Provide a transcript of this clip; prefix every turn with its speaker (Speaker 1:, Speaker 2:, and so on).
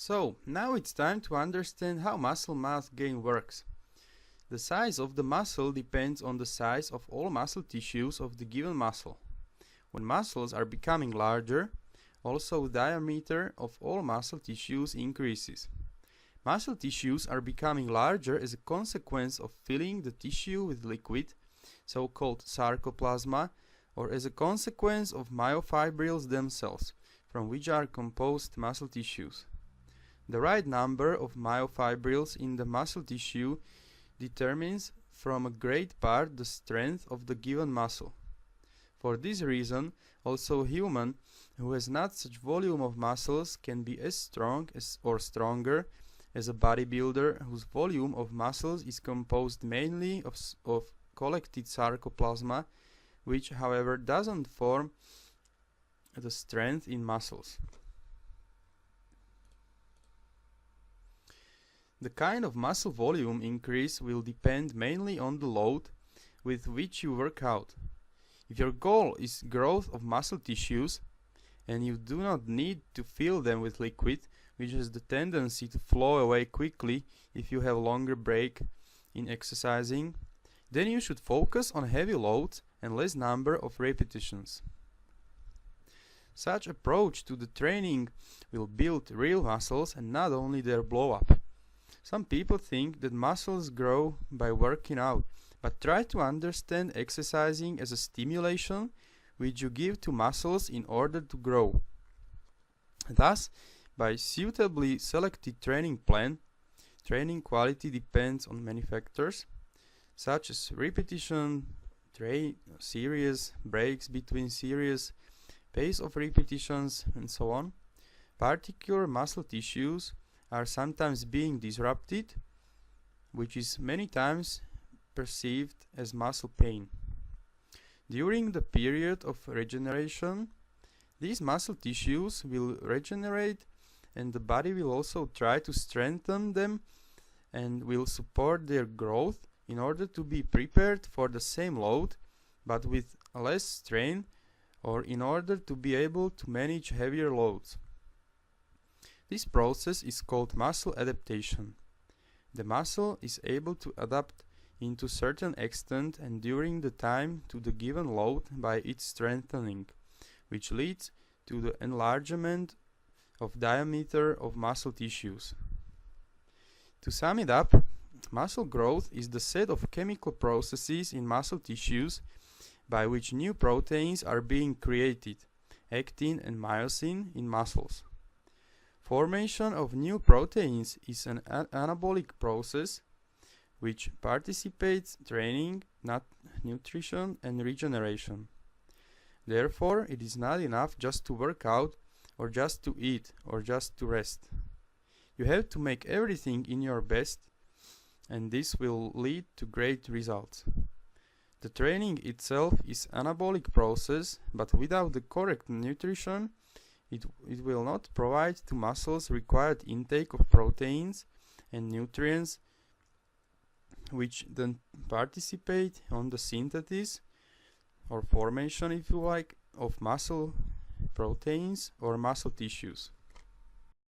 Speaker 1: So, now it's time to understand how muscle mass gain works. The size of the muscle depends on the size of all muscle tissues of the given muscle. When muscles are becoming larger, also the diameter of all muscle tissues increases. Muscle tissues are becoming larger as a consequence of filling the tissue with liquid, so-called sarcoplasma, or as a consequence of myofibrils themselves, from which are composed muscle tissues. The right number of myofibrils in the muscle tissue determines from a great part the strength of the given muscle. For this reason, also a human who has not such volume of muscles can be as strong or stronger as a bodybuilder whose volume of muscles is composed mainly of collected sarcoplasma, which however doesn't form the strength in muscles. The kind of muscle volume increase will depend mainly on the load with which you work out. If your goal is growth of muscle tissues, and you do not need to fill them with liquid, which has the tendency to flow away quickly if you have longer break in exercising, then you should focus on heavy loads and less number of repetitions. Such approach to the training will build real muscles and not only their blow-up. Some people think that muscles grow by working out, but try to understand exercising as a stimulation which you give to muscles in order to grow. Thus, by suitably selected training plan, training quality depends on many factors, such as repetition, series, breaks between series, pace of repetitions, and so on. Particular muscle tissues are sometimes being disrupted, which is many times perceived as muscle pain. During the period of regeneration, these muscle tissues will regenerate and the body will also try to strengthen them and will support their growth in order to be prepared for the same load but with less strain, or in order to be able to manage heavier loads. This process is called muscle adaptation. The muscle is able to adapt into certain extent and during the time to the given load by its strengthening, which leads to the enlargement of diameter of muscle tissues. To sum it up, muscle growth is the set of chemical processes in muscle tissues by which new proteins are being created, actin and myosin, in muscles. Formation of new proteins is an anabolic process which participates training, not nutrition and regeneration. Therefore, it is not enough just to work out or just to eat or just to rest. You have to make everything in your best, and this will lead to great results. The training itself is anabolic process, but without the correct nutrition, it will not provide to muscles required intake of proteins and nutrients, which then participate on the synthesis or formation, if you like, of muscle proteins or muscle tissues.